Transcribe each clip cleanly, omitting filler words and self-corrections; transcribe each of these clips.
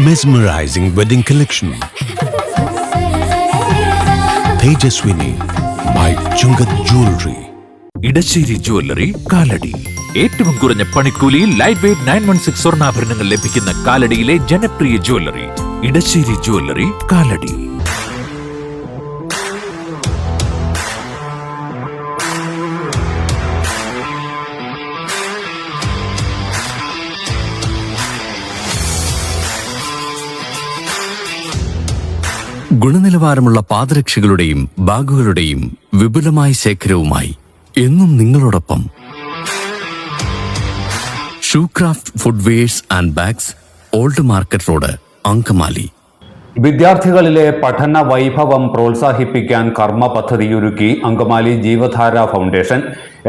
Mesmerizing wedding collection. Tejaswini by Chungat Jewelry. Edassery jewellery Kalady. ഏറ്റവും കുറഞ്ഞ പണിക്കൂലിയിൽ ലൈറ്റ് വെയ്റ്റ് 916 സ്വർണ്ണാഭരണങ്ങൾ ലഭിക്കുന്ന കാലടിയിലെ ജനപ്രിയ ജ്വല്ലറി ഇടശ്ശേരി ജ്വല്ലറി കാലടി. ഗുണനിലവാരമുള്ള പാദരക്ഷകളുടെയും ബാഗുകളുടെയും വിപുലമായ ശേഖരവുമായി എന്നും നിങ്ങളോടൊപ്പം Shoecraft footwears and bags, old market road, Angamaly. വിദ്യാർത്ഥികളിലെ പഠന വൈഭവം പ്രോത്സാഹിപ്പിക്കാൻ കർമ്മ പദ്ധതിയൊരുക്കി അങ്കമാലി ജീവധാര ഫൗണ്ടേഷൻ.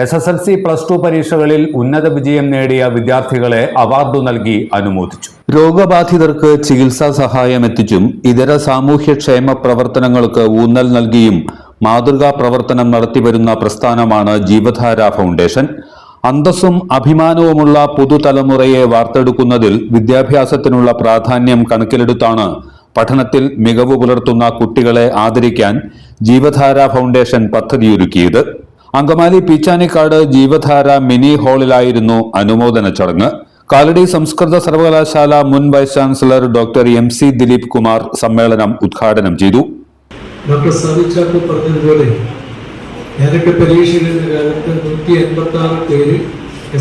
SSLC +2 പരീക്ഷകളിൽ ഉന്നത വിജയം നേടിയ വിദ്യാർത്ഥികളെ അവാർഡ് നൽകി അനുമോദിച്ചു. രോഗബാധിതർക്ക് ചികിത്സാ സഹായം എത്തിച്ചും ഇതര സാമൂഹ്യക്ഷേമ പ്രവർത്തനങ്ങൾക്ക് ഊന്നൽ നൽകിയും മാതൃകാ പ്രവർത്തനം നടത്തിവരുന്ന പ്രസ്ഥാനമാണ് ജീവധാര ഫൗണ്ടേഷൻ. അന്തസ്സും അഭിമാനവുമുള്ള പുതുതലമുറയെ വാർത്തെടുക്കുന്നതിൽ വിദ്യാഭ്യാസത്തിനുള്ള പ്രാധാന്യം കണക്കിലെടുത്താണ് പഠനത്തിൽ മികവ് പുലർത്തുന്ന കുട്ടികളെ ആദരിക്കാൻ ജീവധാര ഫൗണ്ടേഷൻ പദ്ധതിയൊരുക്കിയത്. അങ്കമാലി പീച്ചാനിക്കാട് ജീവധാര മിനി ഹാളിലായിരുന്നു അനുമോദന ചടങ്ങ്. കാലടി സംസ്കൃത സർവകലാശാല മുൻ vice chancellor doctor MC Dileep Kumar സമ്മേളനം ഉദ്ഘാടനം ചെയ്തു. ഡോക്ടർ സാദിച്ചാക്കോ പറഞ്ഞതുപോലെ ഞാനൊക്കെ പരീക്ഷ എഴുതുന്ന കാലത്ത് 186 പേര്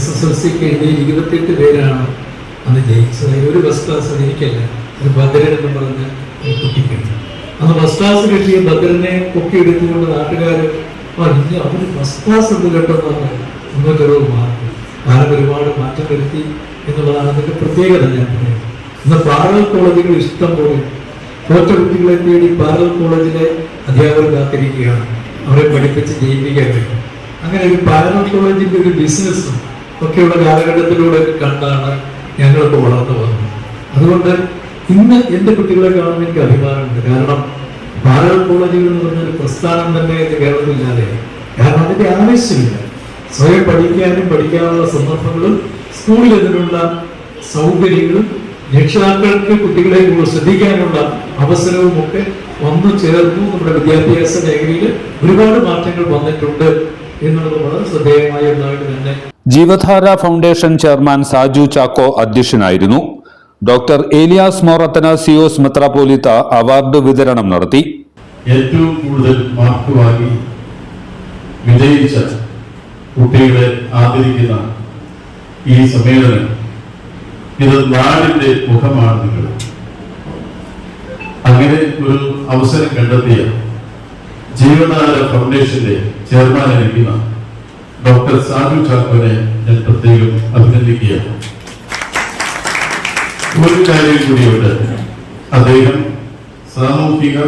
SSLCക്ക് എഴുതി 28 പേരാണ് അന്ന് ജയിച്ചത്. ഒരു ഫസ്റ്റ് ക്ലാസ് എനിക്കല്ല, ഒരു ഭദ്രൻ എന്ന് പറഞ്ഞ കുട്ടിക്കുണ്ട്. അന്ന് ഫസ്റ്റ് ക്ലാസ് കിട്ടിയ ഭദ്രനെ പൊക്കിയെടുത്തുകൊണ്ട് നാട്ടുകാർ പറഞ്ഞു അവര് ഫസ്റ്റ് ക്ലാസ് എന്ന് കേട്ടെന്ന് പറഞ്ഞു. 360 മാർക്ക്. കാലം ഒരുപാട് മാറ്റം വരുത്തി എന്നുള്ളതാണ് അതിന്റെ പ്രത്യേകത. ഞാൻ പറയുന്നത് ഇന്ന് പാരൽ കോളേജുകൾ ഇഷ്ടം പോലെ തോറ്റ കുട്ടികളെ തേടി പാരൽ കോളേജിലെ അധ്യാപകർ കാത്തിരിക്കുകയാണ് അവരെ പഠിപ്പിച്ച് ജയിപ്പിക്കാൻ വേണ്ടി. അങ്ങനെ ഒരു പാരൽ കോളേജിന്റെ ഒരു ബിസിനസ്സും ഒക്കെയുള്ള കാലഘട്ടത്തിലൂടെ കണ്ടാണ് ഞങ്ങൾക്ക് വളർന്നു വന്നത്. അതുകൊണ്ട് ഇന്ന് എൻ്റെ കുട്ടികളെ കാണുമ്പോൾ എനിക്ക് അഭിമാനമുണ്ട്. കാരണം പാരൽ കോളേജുകൾ എന്ന് പറഞ്ഞൊരു പ്രസ്ഥാനം തന്നെ കേരളത്തിലില്ലാതെ, കാരണം അതിന്റെ ആവശ്യമില്ല. സ്വയം പഠിക്കാനും പഠിക്കാനുള്ള സന്ദർഭങ്ങളും സ്കൂളിൽ ഇതിനുള്ള സൗകര്യങ്ങളും രക്ഷിതാക്കൾക്ക് കുട്ടികളെ ശ്രദ്ധിക്കാനുള്ള അവസരവും ഒക്കെ വന്നു ചേർന്നു. നമ്മുടെ വിദ്യാഭ്യാസ മേഖലയിൽ ഒരുപാട് മാറ്റങ്ങൾ വന്നിട്ടുണ്ട് എന്നുള്ളത് വളരെ ശ്രദ്ധേയമായ ഒന്നായിട്ട് തന്നെ. ജീവധാര ഫൗണ്ടേഷൻ ചെയർമാൻ സാജു ചാക്കോ അധ്യക്ഷനായിരുന്നു. ഡോക്ടർ ഏലിയാസ് മോറത്തനാസിയോസ് മെത്രാപ്പോലിത്ത അവാർഡ് വിതരണം നടത്തി. ഏറ്റവും കൂടുതൽ മാർക്ക് വാങ്ങി വിജയിച്ച കുട്ടികളെ ആദരിക്കുന്ന ഈ സമ്മേളനം, ഇത് നാടിന്റെ മുഖമാണ്. നിങ്ങൾ അങ്ങനെ ഒരു അവസരം കണ്ടെത്തിയ ജീവധാര ഫൗണ്ടേഷന്റെ ചെയർമാനായിരിക്കുന്ന ഡോക്ടർ സാജു ചാക്കോനെ ഞാൻ പ്രത്യേകം അഭിനന്ദിക്കുകയാണ്. ഒരു കാര്യം കൂടിയുണ്ട്, അദ്ദേഹം സാമൂഹിക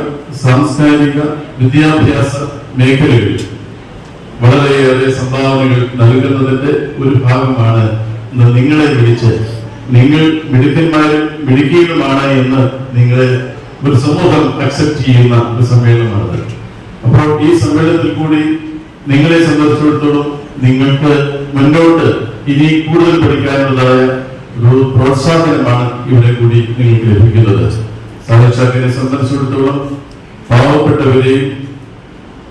സാംസ്കാരിക വിദ്യാഭ്യാസ മേഖലകളിൽ വളരെയേറെ സംഭാവനകൾ നൽകുന്നതിന്റെ ഒരു ഭാഗമാണ് നിങ്ങളെ വിളിച്ച് നിങ്ങൾ മിടുക്കന്മാരും മിടുക്കികളുമാണ് എന്ന് നിങ്ങളെ ഒരു സമൂഹം അക്സെപ്റ്റ് ചെയ്യുന്ന ഒരു സമ്മേളനമാണ്. അപ്പോൾ ഈ സമ്മേളനത്തിൽ കൂടി നിങ്ങളെ സംബന്ധിച്ചിടത്തോളം നിങ്ങൾക്ക് മുന്നോട്ട് ഇനി കൂടുതൽ പഠിക്കാനുള്ളതായ ഒരു പ്രോത്സാഹനമാണ് ഇവിടെ കൂടി നിങ്ങൾക്ക് ലഭിക്കുന്നത്. സാധിച്ചാക്കിനെ സംബന്ധിച്ചിടത്തോളം പാവപ്പെട്ടവരെയും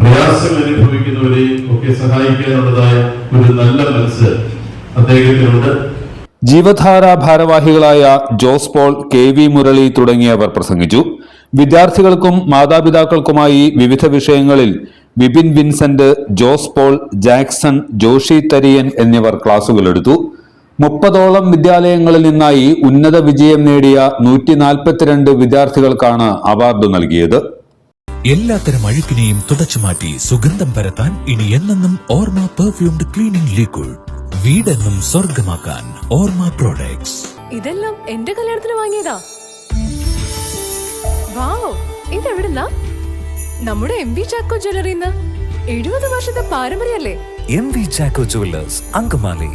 പ്രയാസങ്ങൾ അനുഭവിക്കുന്നവരെയും ഒക്കെ സഹായിക്കാനുള്ളതായ ഒരു നല്ല മനസ്സ് അദ്ദേഹത്തിനുണ്ട്. ജീവധാര ഭാരവാഹികളായ ജോസ് പോൾ, KV മുരളി തുടങ്ങിയവർ പ്രസംഗിച്ചു. വിദ്യാർത്ഥികൾക്കും മാതാപിതാക്കൾക്കുമായി വിവിധ വിഷയങ്ങളിൽ Vipin Vincent, Jose Paul, Jackson, Joshy Tharian എന്നിവർ ക്ലാസുകളെടുത്തു. 30ഓളം വിദ്യാലയങ്ങളിൽ നിന്നായി ഉന്നത വിജയം നേടിയ 142 വിദ്യാർത്ഥികൾക്കാണ് അവാർഡ് നൽകിയത്. എല്ലാത്തരം അഴുക്കിനെയും തുടച്ചുമാറ്റി സുഗന്ധം പരത്താൻ ഇനി എന്നെന്നും ഓർമ്മ പെർഫ്യൂംഡ് ക്ലീനിംഗ് ലിക്വിഡ്. വീടെന്നും സ്വർഗമാക്കാൻ ഓർമ്മ പ്രോഡക്ട്സ്. ഇതെല്ലാം എന്റെ കല്യാണത്തിന് വാങ്ങിയതാ. വാവ്, ഇതെവിടുന്നാ? നമ്മുടെ MV ചാക്കോ ജ്വല്ലറിന്ന്. 70 വർഷത്തെ പാരമ്പര്യല്ലേ. MV Chacko Jewellers, Angamaly.